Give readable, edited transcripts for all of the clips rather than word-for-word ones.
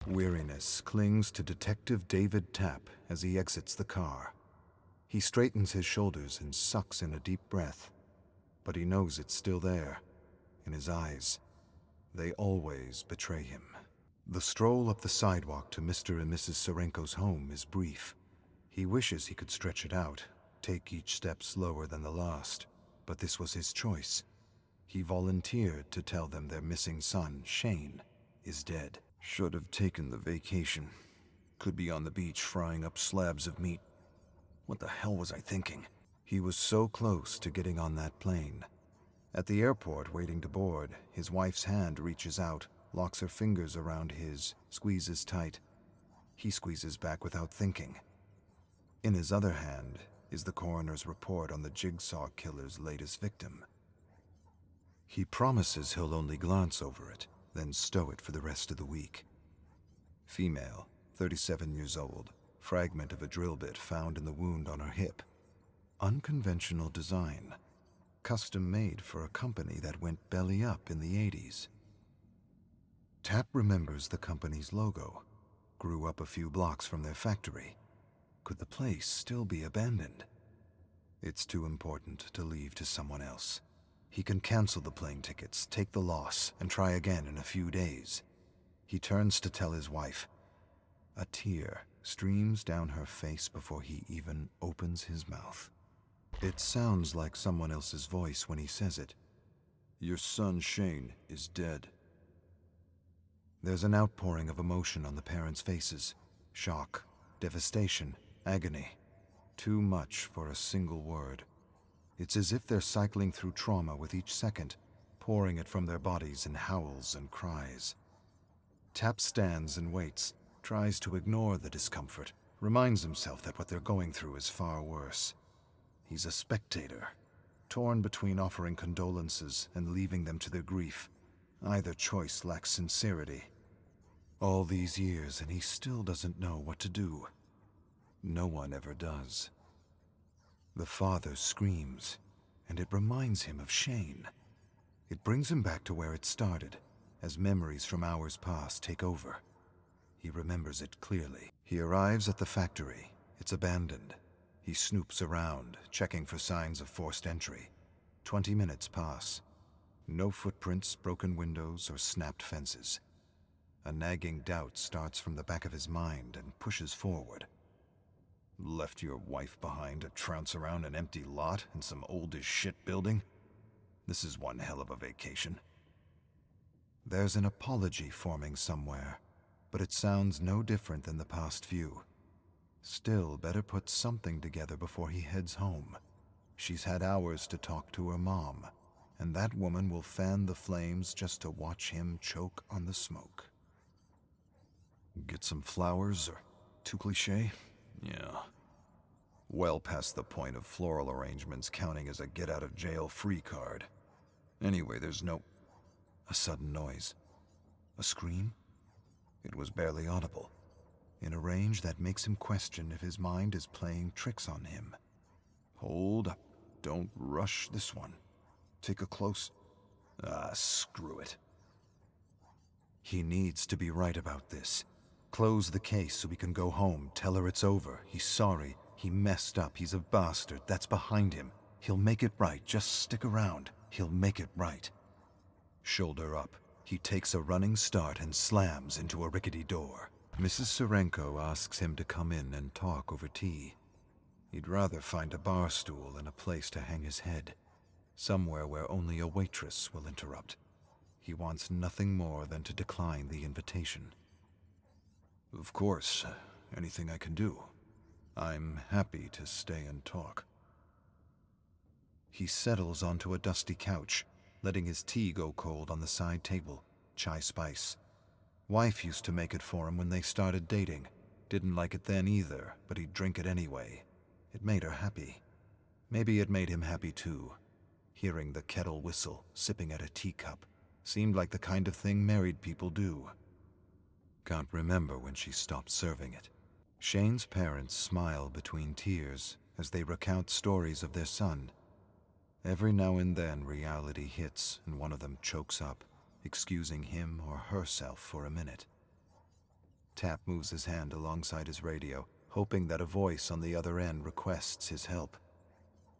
Weariness clings to Detective David Tapp as he exits the car. He straightens his shoulders and sucks in a deep breath, but he knows it's still there, in his eyes. They always betray him. The stroll up the sidewalk to Mr. and Mrs. Serenko's home is brief. He wishes he could stretch it out, take each step slower than the last, but this was his choice. He volunteered to tell them their missing son, Shane, is dead. Should have taken the vacation. Could be on the beach frying up slabs of meat. What the hell was I thinking? He was so close to getting on that plane. At the airport, waiting to board, his wife's hand reaches out, locks her fingers around his, squeezes tight. He squeezes back without thinking. In his other hand is the coroner's report on the Jigsaw killer's latest victim. He promises he'll only glance over it, then stow it for the rest of the week. Female, 37 years old, fragment of a drill bit found in the wound on her hip. Unconventional design. Custom made for a company that went belly up in the 80s. Tapp remembers the company's logo. Grew up a few blocks from their factory. Could the place still be abandoned? It's too important to leave to someone else. He can cancel the plane tickets, take the loss, and try again in a few days. He turns to tell his wife. A tear streams down her face before he even opens his mouth. It sounds like someone else's voice when he says it. Your son Shane is dead. There's an outpouring of emotion on the parents' faces. Shock, devastation, agony. Too much for a single word. It's as if they're cycling through trauma with each second, pouring it from their bodies in howls and cries. Tapp stands and waits, tries to ignore the discomfort, reminds himself that what they're going through is far worse. He's a spectator, torn between offering condolences and leaving them to their grief. Either choice lacks sincerity. All these years and he still doesn't know what to do. No one ever does. The father screams, and it reminds him of Shane. It brings him back to where it started, as memories from hours past take over. He remembers it clearly. He arrives at the factory. It's abandoned. He snoops around, checking for signs of forced entry. 20 minutes pass. No footprints, broken windows, or snapped fences. A nagging doubt starts from the back of his mind and pushes forward. Left your wife behind to trounce around an empty lot in some old-as-shit building? This is one hell of a vacation. There's an apology forming somewhere, but it sounds no different than the past few. Still, better put something together before he heads home. She's had hours to talk to her mom, and that woman will fan the flames just to watch him choke on the smoke. Get some flowers, or too cliché? Yeah. Well past the point of floral arrangements counting as a get-out-of-jail-free card. Anyway, there's no... A sudden noise. A scream? It was barely audible, in a range that makes him question if his mind is playing tricks on him. Hold up. Don't rush this one. Take a close... screw it. He needs to be right about this. Close the case so he can go home, tell her it's over. He's sorry. He messed up. He's a bastard. That's behind him. He'll make it right. Just stick around. He'll make it right. Shoulder up. He takes a running start and slams into a rickety door. Mrs. Serenko asks him to come in and talk over tea. He'd rather find a bar stool and a place to hang his head. Somewhere where only a waitress will interrupt. He wants nothing more than to decline the invitation. Of course, anything I can do. I'm happy to stay and talk. He settles onto a dusty couch, letting his tea go cold on the side table, chai spice. Wife used to make it for him when they started dating. Didn't like it then either, but he'd drink it anyway. It made her happy. Maybe it made him happy too. Hearing the kettle whistle, sipping at a teacup, seemed like the kind of thing married people do. Can't remember when she stopped serving it. Shane's parents smile between tears as they recount stories of their son. Every now and then reality hits and one of them chokes up, excusing him or herself for a minute. Tapp moves his hand alongside his radio, hoping that a voice on the other end requests his help.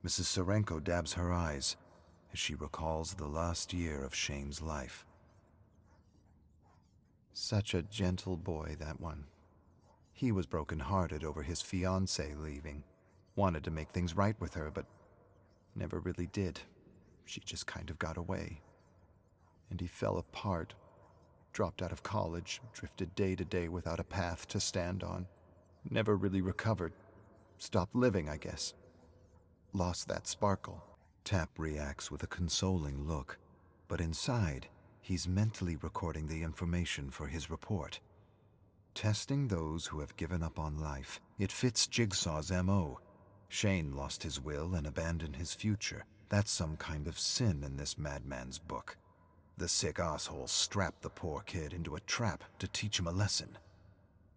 Mrs. Serenko dabs her eyes as she recalls the last year of Shane's life. Such a gentle boy, that one. He was broken-hearted over his fiancée leaving. Wanted to make things right with her, but never really did. She just kind of got away. And he fell apart, dropped out of college, drifted day to day without a path to stand on. Never really recovered. Stopped living, I guess. Lost that sparkle. Tapp reacts with a consoling look, but inside, he's mentally recording the information for his report. Testing those who have given up on life. It fits Jigsaw's M.O. Shane lost his will and abandoned his future. That's some kind of sin in this madman's book. The sick asshole strapped the poor kid into a trap to teach him a lesson.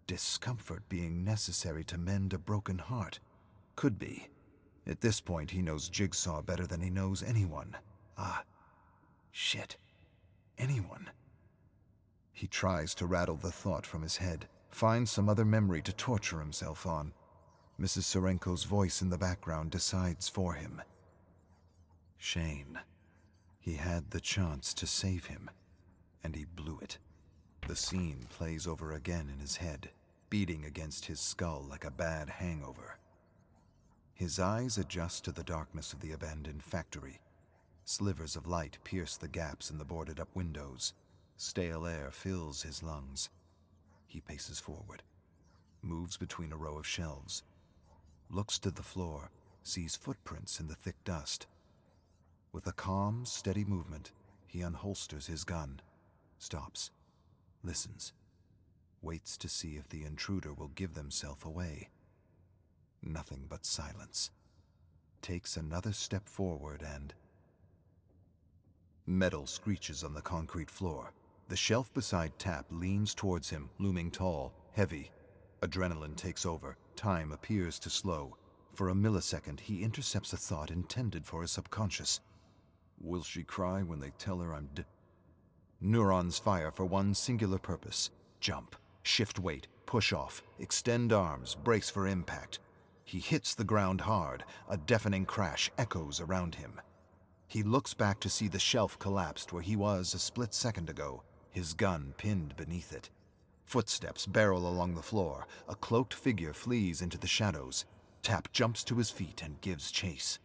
Discomfort being necessary to mend a broken heart. Could be. At this point, he knows Jigsaw better than he knows anyone. Shit. Anyone. He tries to rattle the thought from his head, finds some other memory to torture himself on. Mrs. Serenko's voice in the background decides for him. Shane. He had the chance to save him, and he blew it. The scene plays over again in his head, beating against his skull like a bad hangover. His eyes adjust to the darkness of the abandoned factory. Slivers of light pierce the gaps in the boarded-up windows. Stale air fills his lungs. He paces forward, moves between a row of shelves, looks to the floor, sees footprints in the thick dust. With a calm, steady movement, he unholsters his gun, stops, listens, waits to see if the intruder will give themselves away. Nothing but silence. Takes another step forward and... Metal screeches on the concrete floor. The shelf beside Tapp leans towards him, looming tall, heavy. Adrenaline takes over. Time appears to slow. For a millisecond, he intercepts a thought intended for his subconscious. Will she cry when they tell her I'm dead? Neurons fire for one singular purpose. Jump, shift weight, push off, extend arms, brace for impact. He hits the ground hard. A deafening crash echoes around him. He looks back to see the shelf collapsed where he was a split second ago, his gun pinned beneath it. Footsteps barrel along the floor. A cloaked figure flees into the shadows. Tapp jumps to his feet and gives chase.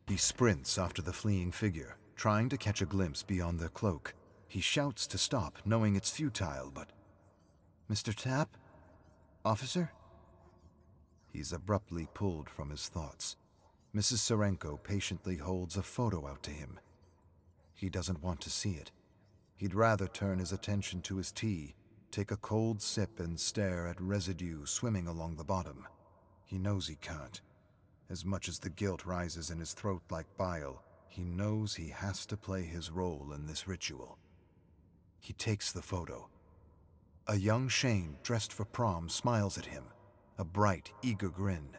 He sprints after the fleeing figure, trying to catch a glimpse beyond their cloak. He shouts to stop, knowing it's futile, but... Mr. Tapp? Officer? He's abruptly pulled from his thoughts. Mrs. Serenko patiently holds a photo out to him. He doesn't want to see it. He'd rather turn his attention to his tea, take a cold sip and stare at residue swimming along the bottom. He knows he can't. As much as the guilt rises in his throat like bile, he knows he has to play his role in this ritual. He takes the photo. A young Shane dressed for prom smiles at him, a bright, eager grin.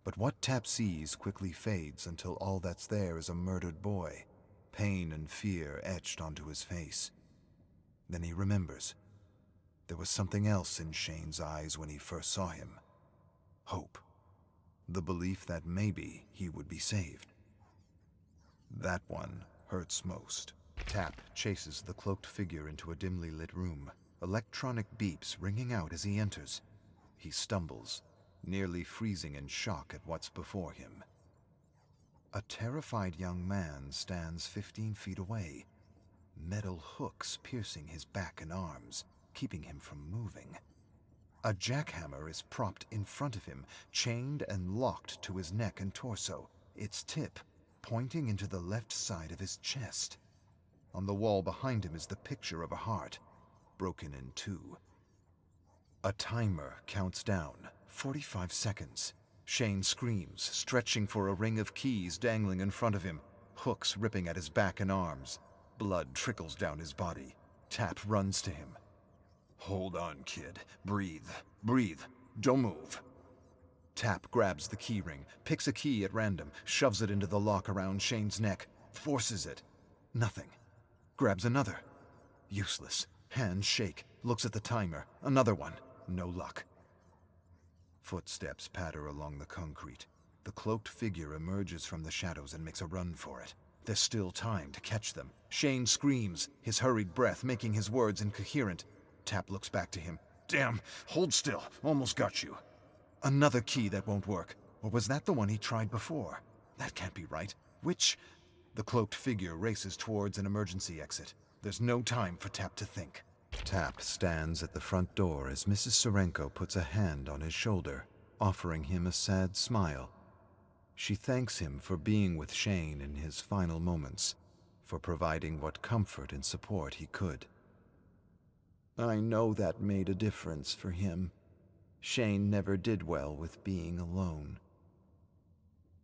But what Tapp sees quickly fades until all that's there is a murdered boy, pain and fear etched onto his face. Then he remembers. There was something else in Shane's eyes when he first saw him. Hope. The belief that maybe he would be saved. That one hurts most. Tapp chases the cloaked figure into a dimly lit room, electronic beeps ringing out as he enters. He stumbles, nearly freezing in shock at what's before him. A terrified young man stands 15 feet away, metal hooks piercing his back and arms, keeping him from moving. A jackhammer is propped in front of him, chained and locked to his neck and torso, its tip pointing into the left side of his chest. On the wall behind him is the picture of a heart, broken in two. A timer counts down, 45 seconds. Shane screams, stretching for a ring of keys dangling in front of him, hooks ripping at his back and arms. Blood trickles down his body. Tapp runs to him. Hold on, kid. Breathe. Breathe. Don't move. Tapp grabs the key ring, picks a key at random, shoves it into the lock around Shane's neck, forces it. Nothing. Grabs another. Useless. Hands shake. Looks at the timer. Another one. No luck. Footsteps patter along the concrete. The cloaked figure emerges from the shadows and makes a run for it. There's still time to catch them. Shane screams, his hurried breath making his words incoherent. Tapp looks back to him. Damn, hold still. Almost got you. Another key that won't work. Or was that the one he tried before? That can't be right. Which? The cloaked figure races towards an emergency exit. There's no time for Tapp to think. Tapp stands at the front door as Mrs. Serenko puts a hand on his shoulder, offering him a sad smile. She thanks him for being with Shane in his final moments, for providing what comfort and support he could. I know that made a difference for him. Shane never did well with being alone.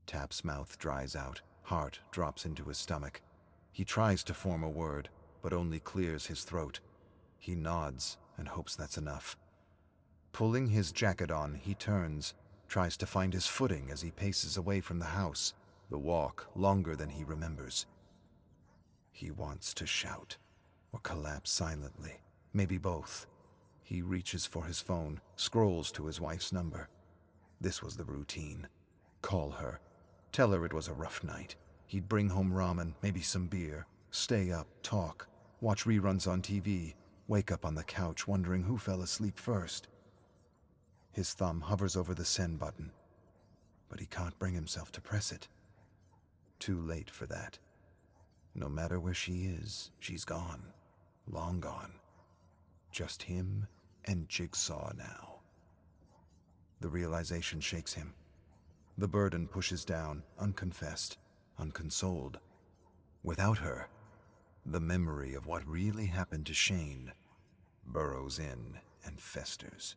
Tapp's mouth dries out, heart drops into his stomach. He tries to form a word, but only clears his throat. He nods and hopes that's enough. Pulling his jacket on, he turns, tries to find his footing as he paces away from the house, the walk longer than he remembers. He wants to shout, or collapse silently, maybe both. He reaches for his phone, scrolls to his wife's number. This was the routine. Call her. Tell her it was a rough night. He'd bring home ramen, maybe some beer, stay up, talk, watch reruns on TV, wake up on the couch wondering who fell asleep first. His thumb hovers over the send button, but he can't bring himself to press it. Too late for that. No matter where she is, she's gone. Long gone. Just him and Jigsaw now. The realization shakes him. The burden pushes down, unconfessed, unconsoled. Without her, the memory of what really happened to Shane burrows in and festers.